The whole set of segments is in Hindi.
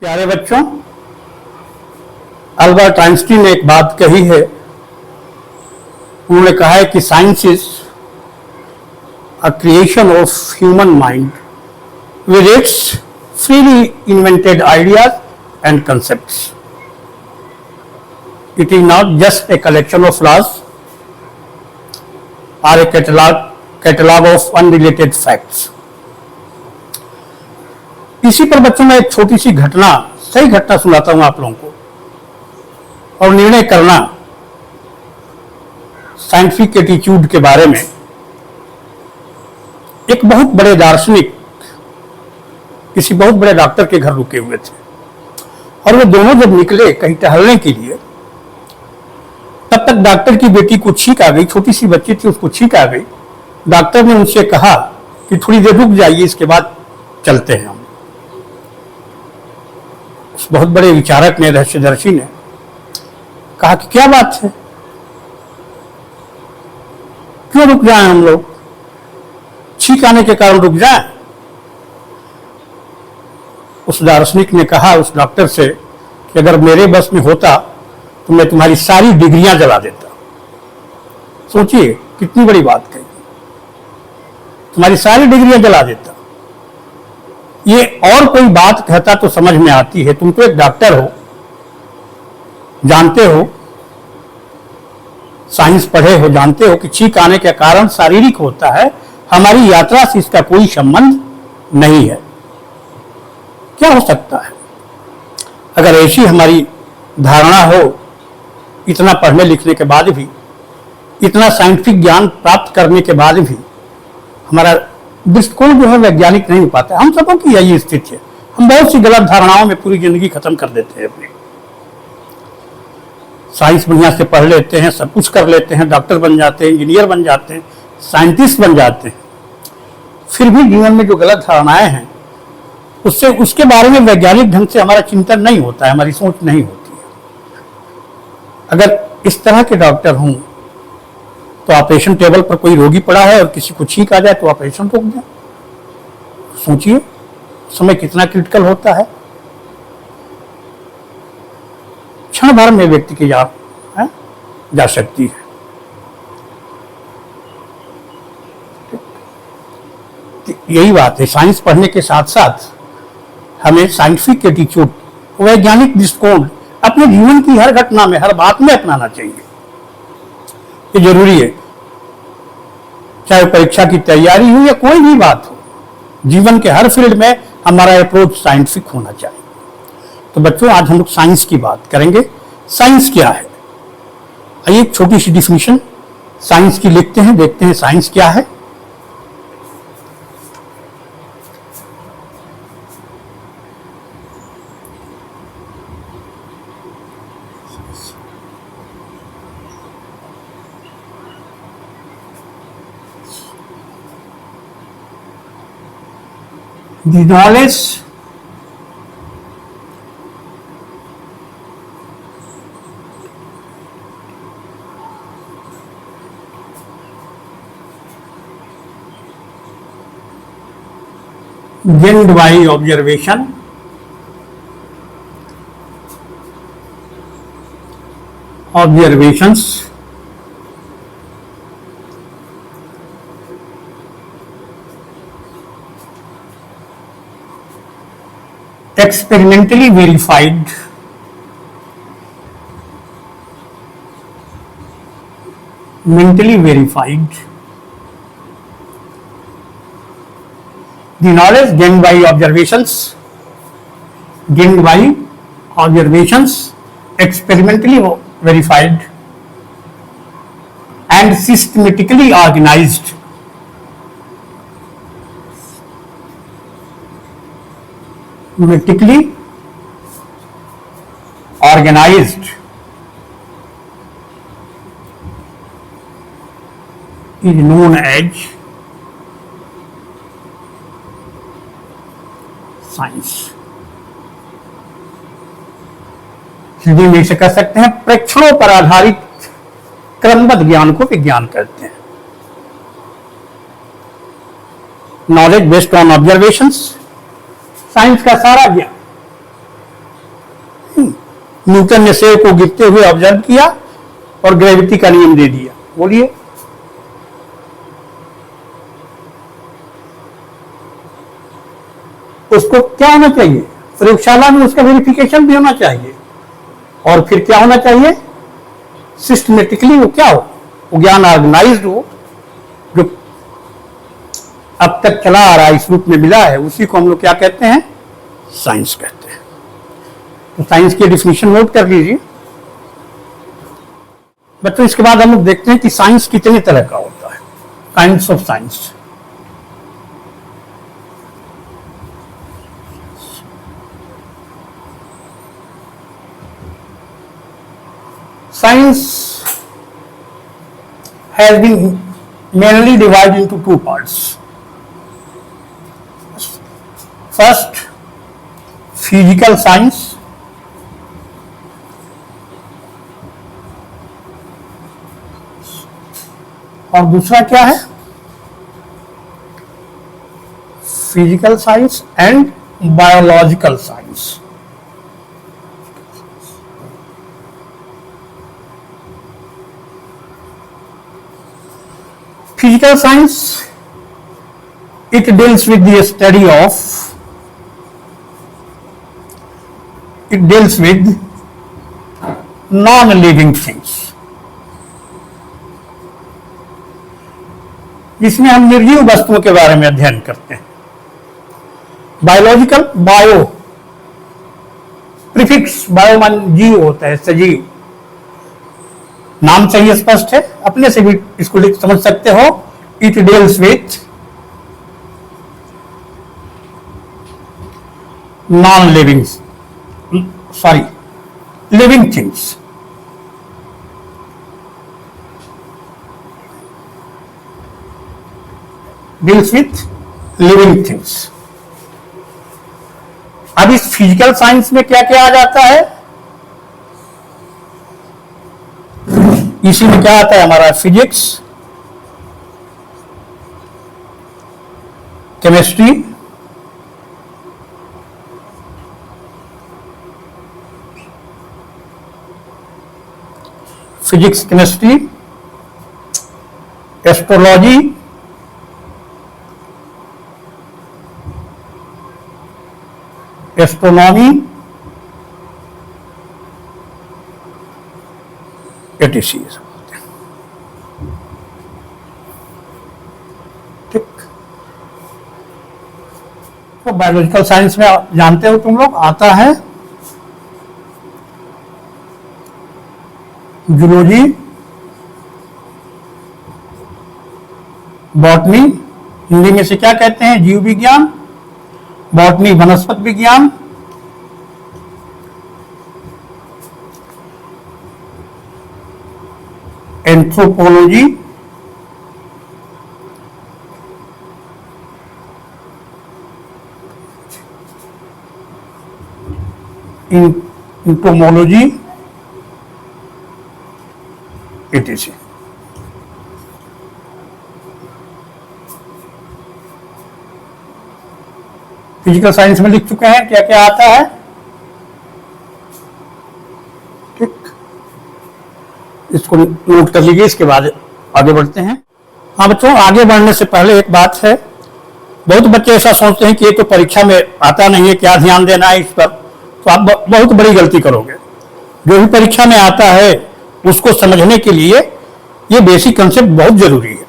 प्यारे बच्चों, अल्बर्ट आइंस्टीन ने एक बात कही है। उन्होंने कहा है कि science is a creation of human mind with its freely invented ideas and concepts. It is not just a collection of laws और a catalogue of unrelated facts. इसी पर बच्चों में एक छोटी सी घटना, सही घटना सुनाता हूं आप लोगों को। और निर्णय करना साइंटिफिक एटीट्यूड के बारे में। एक बहुत बड़े दार्शनिक किसी बहुत बड़े डॉक्टर के घर रुके हुए थे और वो दोनों जब निकले कहीं टहलने के लिए, तब तक डॉक्टर की बेटी को छींक आ गई। छोटी सी बच्ची थी, उसको छींक आ गई। डॉक्टर ने उनसे कहा कि थोड़ी देर रुक जाइए, इसके बाद चलते हैं हम। उस बहुत बड़े विचारक ने, रहस्यदर्शी ने कहा कि क्या बात है, क्यों रुक जाएं हम लोग, छींक आने के कारण रुक जाएं। उस दार्शनिक ने कहा उस डॉक्टर से कि अगर मेरे बस में होता तो मैं तुम्हारी सारी डिग्रियां जला देता। सोचिए कितनी बड़ी बात कही, तुम्हारी सारी डिग्रियां जला देता। ये और कोई बात कहता तो समझ में आती है, तुम तो एक डॉक्टर हो, जानते हो, साइंस पढ़े हो, जानते हो कि छींक आने के कारण शारीरिक होता है, हमारी यात्रा से इसका कोई संबंध नहीं है। क्या हो सकता है? अगर ऐसी हमारी धारणा हो, इतना पढ़ने लिखने के बाद भी, इतना साइंटिफिक ज्ञान प्राप्त करने के बाद भी हमारा दृष्टिकोण जो है वैज्ञानिक नहीं हो पाता। हम सबों की यही स्थिति है, हम बहुत सी गलत धारणाओं में पूरी जिंदगी खत्म कर देते हैं अपनी। साइंस बढ़िया से पढ़ लेते हैं, सब कुछ कर लेते हैं, डॉक्टर बन जाते हैं, इंजीनियर बन जाते हैं, साइंटिस्ट बन जाते हैं, फिर भी जीवन में जो गलत धारणाएं हैं उससे उसके बारे में वैज्ञानिक ढंग से हमारा चिंतन नहीं होता है, हमारी सोच नहीं होती है। अगर इस तरह के डॉक्टर हों तो ऑपरेशन टेबल पर कोई रोगी पड़ा है और किसी को छींक आ जाए तो ऑपरेशन रोक दें। सोचिए समय कितना क्रिटिकल होता है। क्षण भर में व्यक्ति की जान जा सकती है। यही बात है, साइंस पढ़ने के साथ साथ हमें साइंटिफिक एटीट्यूड, वैज्ञानिक दृष्टिकोण अपने जीवन की हर घटना में, हर बात में अपनाना चाहिए। ये जरूरी है, चाहे परीक्षा की तैयारी हो या कोई भी बात हो, जीवन के हर फील्ड में हमारा अप्रोच साइंटिफिक होना चाहिए। तो बच्चों, आज हम लोग साइंस की बात करेंगे। साइंस क्या है? आइए एक छोटी सी डिफिनीशन साइंस की लिखते हैं, देखते हैं साइंस क्या है। The knowledge gained by observations experimentally verified mentally verified. The knowledge gained by observations experimentally verified and systematically organized is known as science. Hindi में इसे कह सकते हैं प्रेक्षणों पर आधारित क्रमबद्ध ज्ञान को विज्ञान कहते हैं। Knowledge based on observations, science का सारा ज्ञान न्यूटन ने सेब को गिरते हुए ऑब्जर्व किया और ग्रेविटी का नियम दे दिया। बोलिए, उसको क्या होना चाहिए? प्रयोगशाला में उसका वेरिफिकेशन भी होना चाहिए, और फिर क्या होना चाहिए? सिस्टमेटिकली वो क्या हो, वो ज्ञान ऑर्गेनाइज्ड हो, जो अब तक चला आ रहा है इस रूप में मिला है, उसी को हम लोग क्या कहते हैं? साइंस कहते हैं। तो साइंस की डिफिनीशन नोट कर लीजिए बच्चों। इसके बाद हम लोग देखते हैं कि साइंस कितने तरह का होता है। Kinds of science. Science has been mainly divided into two parts. First, physical science, और दूसरा क्या है? Physical science and biological science. Physical science, it deals with the study of, it deals with non-living things, जिसमें हम निर्जीव वस्तुओं के बारे में अध्ययन करते हैं। बायोलॉजिकल, बायो प्रीफिक्स, बायो मान जीव होता है, सजीव। नाम से ही स्पष्ट है, अपने से भी इसको समझ सकते हो। It deals with non living, living things. Deals with living things. अब इस फिजिकल साइंस में क्या क्या आ जाता है? इसी में क्या आता है हमारा? Physics, chemistry, physics, chemistry, astrology, astronomy, etc. ठीक। तो बायोलॉजिकल साइंस में जानते हो तुम लोग, आता है जूलॉजी, बॉटनी, हिंदी में से क्या कहते हैं? जीव विज्ञान। बॉटनी वनस्पति विज्ञान, anthropology, entomology, etc। Physical science में लिख चुके हैं क्या क्या आता है। ठीक, इसको नोट कर लीजिए। इसके बाद आगे बढ़ते हैं। हाँ बच्चों, आगे बढ़ने से पहले एक बात है। बहुत बच्चे ऐसा सोचते हैं कि ये तो परीक्षा में आता नहीं है, क्या ध्यान देना है इस पर। तो आप बहुत बड़ी गलती करोगे। जो भी परीक्षा में आता है उसको समझने के लिए ये बेसिक कंसेप्ट बहुत जरूरी है,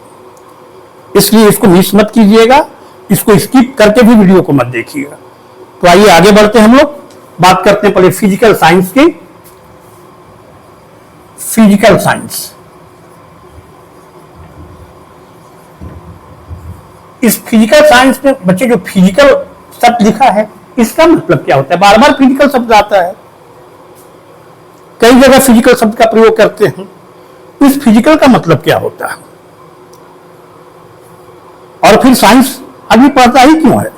इसलिए इसको मिस मत कीजिएगा। इसको स्किप करके भी वीडियो को मत देखिएगा। तो आइए आगे बढ़ते हैं। हम लोग बात करते हैं पहले फिजिकल साइंस की। फिजिकल साइंस, इस फिजिकल साइंस में बच्चे जो फिजिकल शब्द लिखा है इसका मतलब क्या होता है? बार बार फिजिकल शब्द आता है, कई जगह फिजिकल शब्द का प्रयोग करते हैं। इस फिजिकल का मतलब क्या होता है? और फिर साइंस अभी पढ़ता ही क्यों है?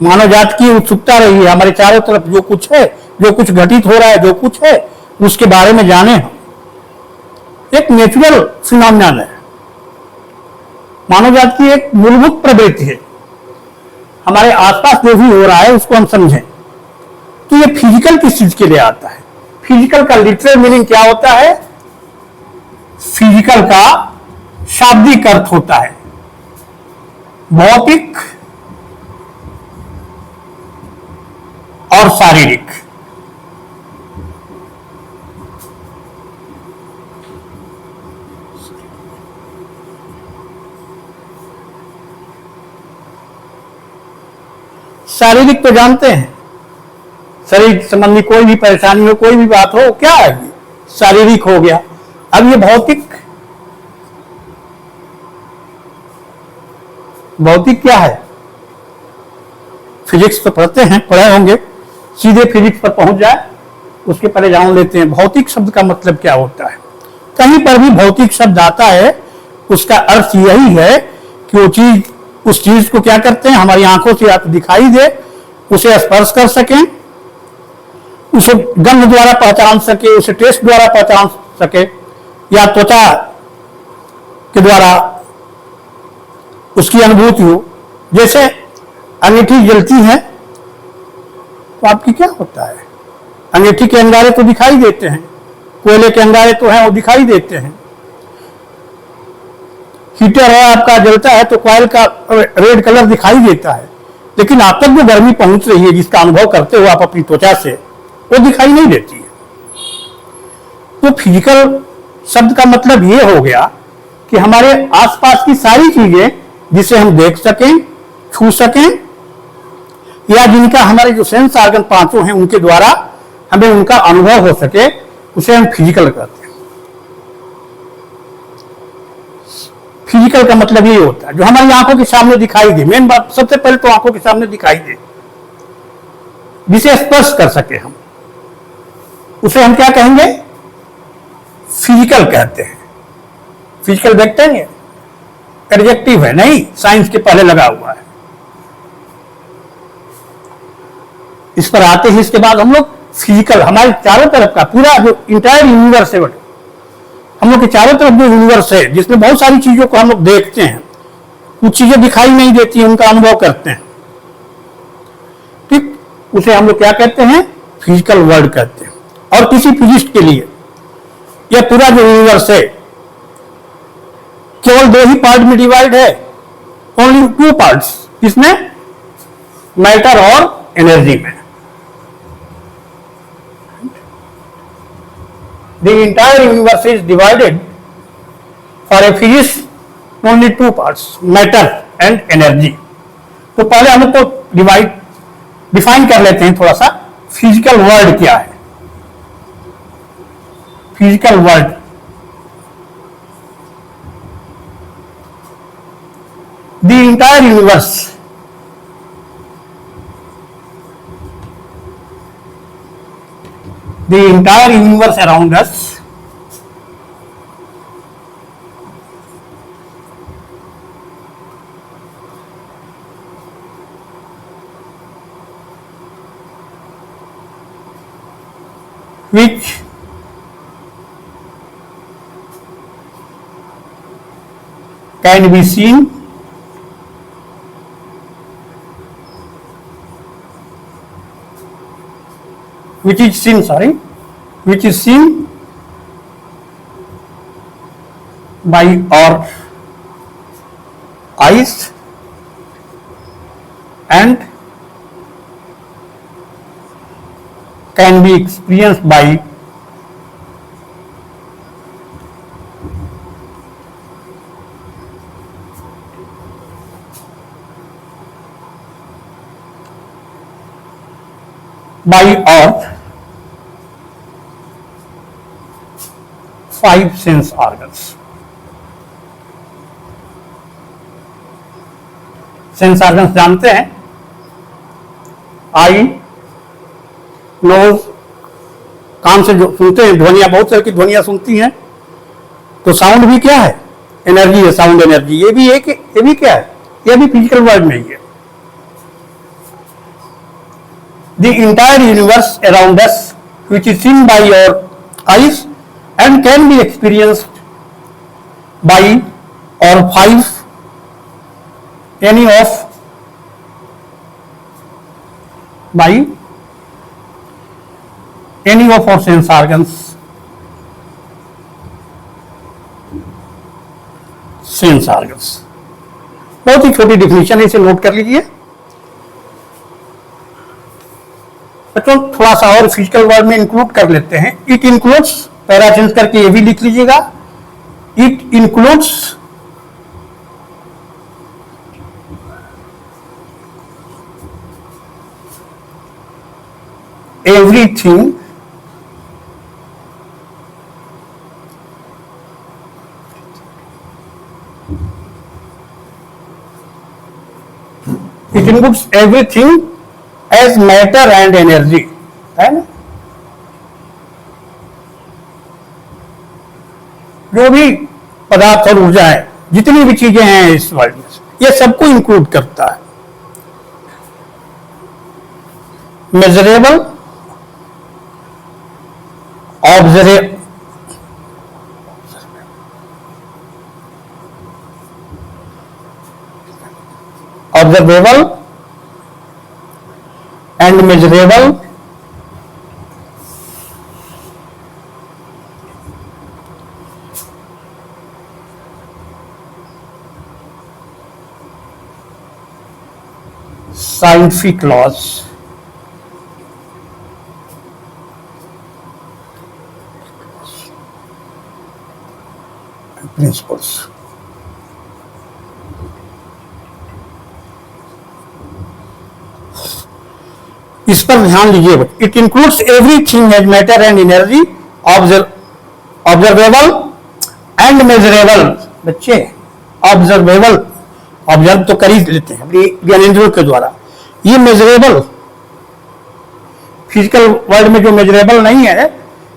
मानव जाति की उत्सुकता रही है हमारे चारों तरफ, जो कुछ है, जो कुछ घटित हो रहा है, जो कुछ है उसके बारे में जाने हम। एक नेचुरल फिनोमिनन है, मानव जाति की एक मूलभूत प्रवृत्ति है। हमारे आसपास जो भी हो रहा है उसको हम समझें। तो ये फिजिकल किस चीज के लिए आता है? फिजिकल का लिटरल मीनिंग क्या होता है? फिजिकल का शाब्दिक अर्थ होता है भौतिक और शारीरिक। शारीरिक तो जानते हैं, शरीर संबंधी कोई भी परेशानी हो, कोई भी बात हो, क्या है ये? शारीरिक हो गया। अब ये भौतिक, भौतिक क्या है? फिजिक्स तो पढ़े होंगे, सीधे फिजिक्स पर पहुंच जाए उसके पहले जान लेते हैं भौतिक शब्द का मतलब क्या होता है। कहीं पर भी भौतिक शब्द आता है उसका अर्थ यही है कि वो चीज, उस चीज को क्या करते हैं, हमारी आंखों से या तो दिखाई दे, उसे स्पर्श कर सकें, उसे गंध द्वारा पहचान सके, उसे टेस्ट द्वारा पहचान सके, या त्वचा के द्वारा उसकी अनुभूति हो। जैसे अंगीठी जलती है तो आपकी क्या होता है? अंगीठी के अंगारे तो दिखाई देते हैं, कोयले के अंगारे तो हैं वो दिखाई देते हैं। हीटर है आपका, जलता है तो कॉइल का रेड कलर दिखाई देता है, लेकिन आप तक जो गर्मी पहुंच रही है जिसका अनुभव करते हो आप अपनी त्वचा से, वो दिखाई नहीं देती है। तो फिजिकल शब्द का मतलब ये हो गया कि हमारे आसपास की सारी चीजें जिसे हम देख सकें, छू सकें, या जिनका हमारे जो सेंस ऑर्गन पांचों हैं उनके द्वारा हमें उनका अनुभव हो सके, उसे हम फिजिकल कहते हैं। फिजिकल का मतलब ये होता है जो हमारी आंखों के सामने दिखाई दे। मेन बात सबसे पहले तो आंखों के सामने दिखाई दे, जिसे स्पर्श कर सके हम, उसे हम क्या कहेंगे? फिजिकल कहते हैं। फिजिकल देखते हैं, एडजेक्टिव है, नहीं साइंस के पहले लगा हुआ है। इस पर आते ही इसके बाद हम लोग फिजिकल, हमारे चारों तरफ का पूरा जो इंटायर यूनिवर्स है, हम लोग के चारों तरफ जो यूनिवर्स है जिसमें बहुत सारी चीजों को हम लोग देखते हैं, कुछ चीजें दिखाई नहीं देती हैं, उनका अनुभव करते हैं, ठीक, उसे हम लोग क्या कहते हैं? फिजिकल वर्ल्ड कहते हैं। और किसी फिजिस्ट के लिए यह पूरा जो यूनिवर्स है केवल दो ही पार्ट में डिवाइड है, ओनली टू पार्ट्स। किसमें? मैटर और एनर्जी में। The entire universe is divided for a physicist only two parts, matter and energy. तो पहले हम तो डिफाइन कर लेते हैं थोड़ा सा, फिजिकल वर्ल्ड क्या है? Physical world the entire universe around us which can be seen which is seen by our eyes and can be experienced by our five sense organs. Sense organs जानते हैं? आई, नोज, कान से जो सुनते हैं ध्वनियां, बहुत तरह की ध्वनियां सुनती हैं, तो साउंड भी क्या है? एनर्जी है, साउंड एनर्जी। ये भी एक, ये भी क्या है? ये भी फिजिकल वर्ल्ड में ही है। The entire universe around us, which is seen by your eyes and can be experienced by or five, any of, by any of our sense organs, sense organs. बहुत ही छोटी डिफिनेशन है, इसे नोट कर लीजिए बच्चों। थोड़ा सा और फिजिकल वर्ड में इंक्लूड कर लेते हैं। इट इंक्लूड्स, पैरा चेंज करके ये भी लिख लीजिएगा। It includes everything it includes everything as matter and energy, है ना। जो भी पदार्थ और ऊर्जा है, जितनी भी चीजें हैं इस वर्ल्ड में, ये सबको इंक्लूड करता है। Measurable, observable and measurable scientific laws and principles। इस पर ध्यान दीजिए। It includes everything as matter and energy, observable and measurable. बच्चे ऑब्जर्वेबल, ऑब्जर्व तो कर ही लेते हैं अपनी ज्ञानेंद्रियों के द्वारा। ये मेजरेबल, फिजिकल वर्ल्ड में जो मेजरेबल नहीं है,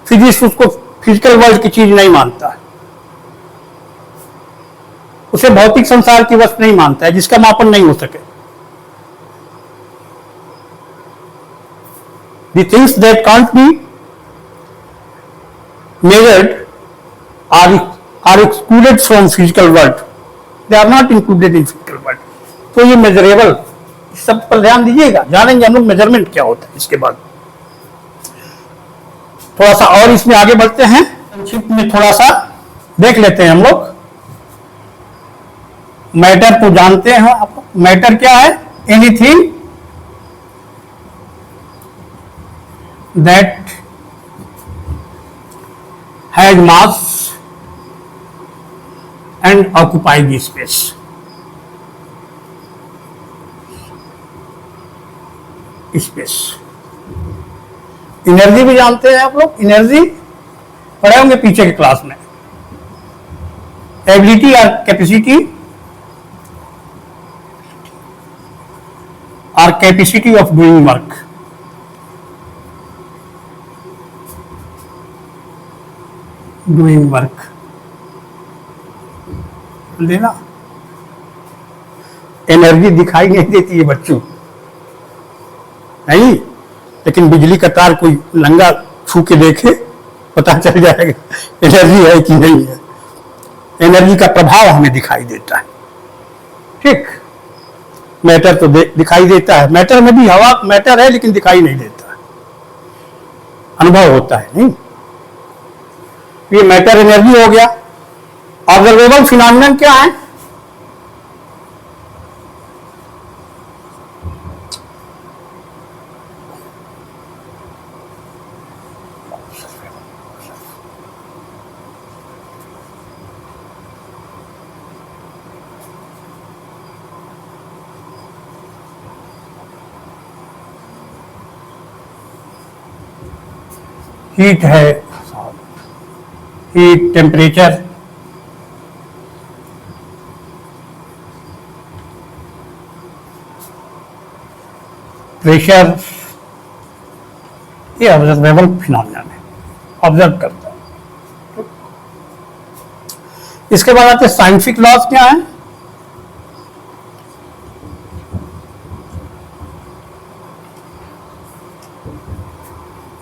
फिजिक्स उसको फिजिकल वर्ल्ड की चीज नहीं मानता है, उसे भौतिक संसार की वस्तु नहीं मानता है जिसका मापन नहीं हो सके। The things that can't be measured are excluded from physical world. They are not included in physical world. तो ये measurable, इस सब पर ध्यान दीजिएगा। जानेंगे हम लोग मेजरमेंट क्या होता है इसके बाद। थोड़ा सा और इसमें आगे बढ़ते हैं, संक्षिप्त में थोड़ा सा देख लेते हैं हम लोग। मैटर तो जानते हैं आप, मैटर क्या है? Anything that has mass and occupy the space। Space. Energy भी जानते हैं आप लोग, एनर्जी पढ़े होंगे पीछे के क्लास में। एबिलिटी और कैपेसिटी और capacity of doing work. Doing work लेना, एनर्जी दिखाई नहीं देती है बच्चों, नहीं, लेकिन बिजली का तार कोई नंगा छू के देखे पता चल जाएगा एनर्जी है कि नहीं है। एनर्जी का प्रभाव हमें दिखाई देता है, ठीक। मैटर तो दिखाई देता है, मैटर में भी हवा मैटर है लेकिन दिखाई नहीं देता, अनुभव होता है, नहीं। ये मैटर एनर्जी हो गया। ऑब्जर्वेबल फिनोमिनन क्या है? हीट है, हीट, टेम्परेचर, प्रेशर, ये ऑब्जर्वेबल फिनोमिनन है, ऑब्जर्व करता है। इसके बाद आते हैं साइंटिफिक लॉज क्या है?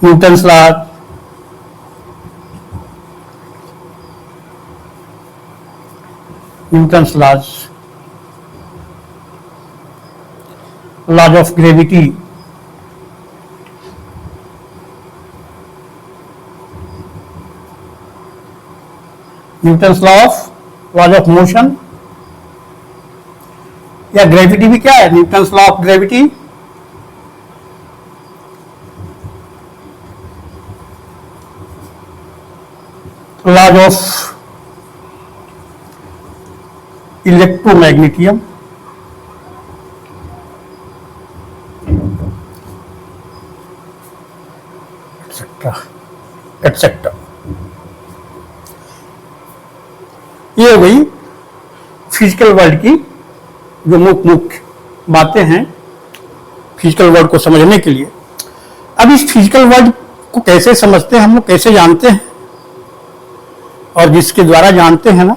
Newton's laws, Newton's laws, laws of gravity, Newton's laws of motion, या ग्रेविटी भी क्या है, Newton's law of gravity, laws of electromagnetism, et cetera et cetera. ये हो गई फिजिकल वर्ल्ड की जो मुख्य बातें हैं फिजिकल वर्ल्ड को समझने के लिए। अब इस फिजिकल वर्ल्ड को कैसे समझते हैं हम लोग, कैसे जानते हैं, और जिसके द्वारा जानते हैं ना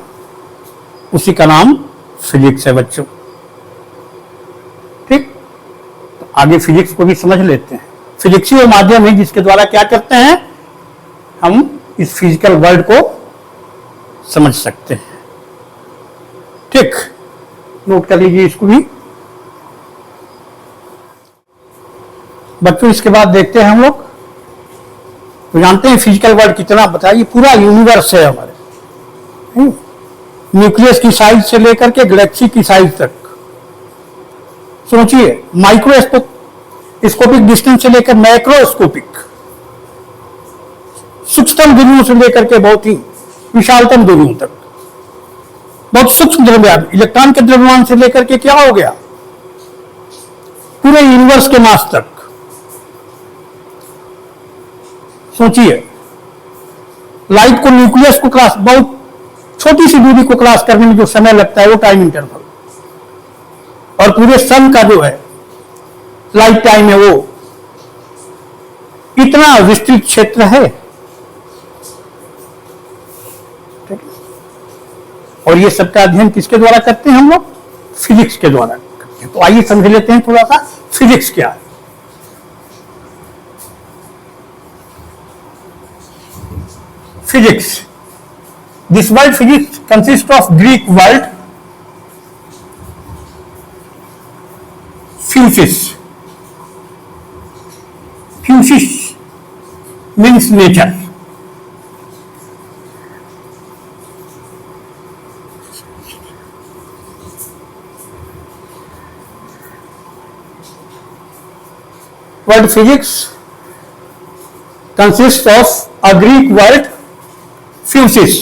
उसी का नाम फिजिक्स है बच्चों। ठीक, तो आगे फिजिक्स को भी समझ लेते हैं। फिजिक्स ही वो माध्यम है जिसके द्वारा क्या करते हैं, हम इस फिजिकल वर्ल्ड को समझ सकते हैं। ठीक, नोट कर लीजिए इसको भी बच्चों। इसके बाद देखते हैं हम लोग, तो जानते हैं फिजिकल वर्ल्ड कितना, बताइए पूरा यूनिवर्स है हमारे, न्यूक्लियस की साइज से लेकर के गैलेक्सी की साइज तक। सोचिए, माइक्रोस्कोपिक डिस्टेंस से लेकर मैक्रोस्कोपिक, सूक्ष्मतम दूरियों से लेकर के बहुत ही विशालतम दूरियों तक, बहुत सूक्ष्म द्रव्यमान, इलेक्ट्रॉन के द्रव्यमान से लेकर के क्या हो गया पूरे यूनिवर्स के मास तक। सोचिए, लाइट को, न्यूक्लियस को क्रॉस, बहुत छोटी सी दूरी को क्रॉस करने में जो समय लगता है वो टाइम इंटरवल, और पूरे सन का जो है लाइफ टाइम है वो इतना विस्तृत क्षेत्र है। और ये सबका अध्ययन किसके द्वारा करते हैं हम लोग, फिजिक्स के द्वारा करते हैं। तो आइए समझ लेते हैं थोड़ा सा फिजिक्स क्या है। Physics, this word physics consist of Greek word physis, physis means nature, word physics consists of a Greek word physis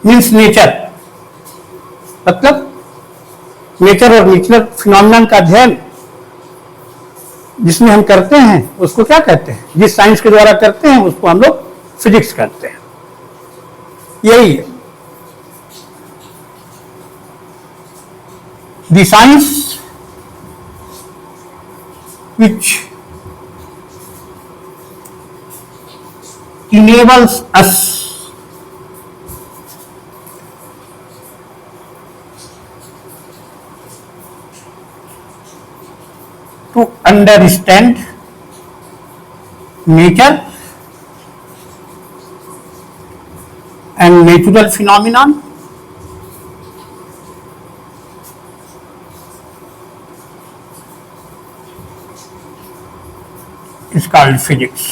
means nature, मतलब नेचर और नेचुरल फिनोमिनन का अध्ययन जिसमें हम करते हैं उसको क्या कहते हैं, जिस साइंस के द्वारा करते हैं उसको हम लोग फिजिक्स कहते हैं। यही है the science which enables us to understand nature and natural phenomenon is called physics.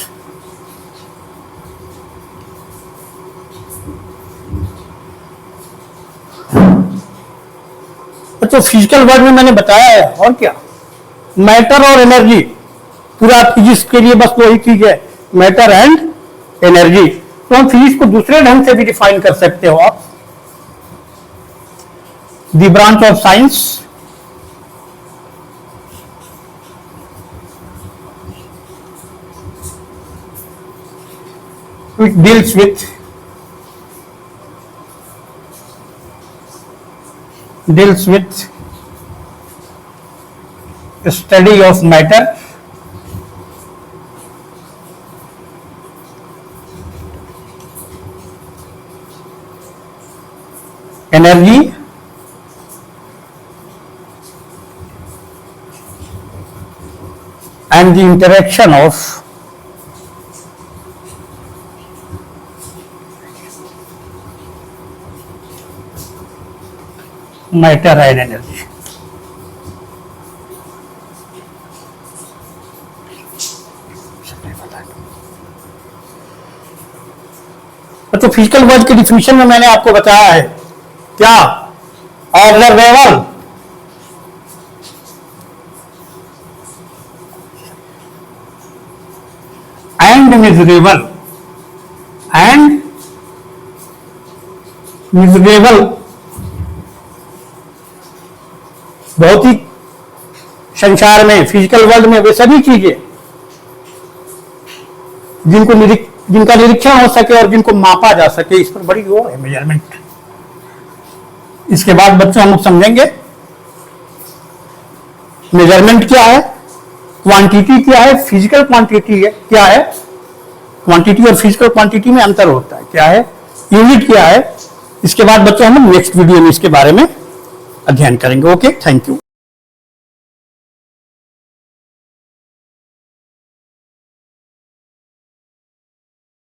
तो फिजिकल वर्ड में मैंने बताया है, और क्या, मैटर और एनर्जी, पूरा फिजिक्स के लिए बस वही चीज है, मैटर एंड एनर्जी। तो हम फिजिक्स को दूसरे ढंग से भी डिफाइन कर सकते हो आप, the branch of science which deals with study of matter, energy and the interaction of matter and energy. तो फिजिकल वर्ल्ड के डिफिनीशन में मैंने आपको बताया है क्या, observable, and measurable, and measurable भौतिक संसार में, फिजिकल वर्ल्ड में वे सभी चीजें जिनका निरीक्षण हो सके और जिनको मापा जा सके, इस पर बड़ी जोर है मेजरमेंट। इसके बाद बच्चों हम लोग समझेंगे मेजरमेंट क्या है, क्वांटिटी क्या है, फिजिकल क्वांटिटी क्या है, क्वांटिटी और फिजिकल क्वांटिटी में अंतर होता है क्या है, यूनिट क्या है। इसके बाद बच्चों हम नेक्स्ट वीडियो में इसके बारे में अध्ययन करेंगे। Okay, thank you.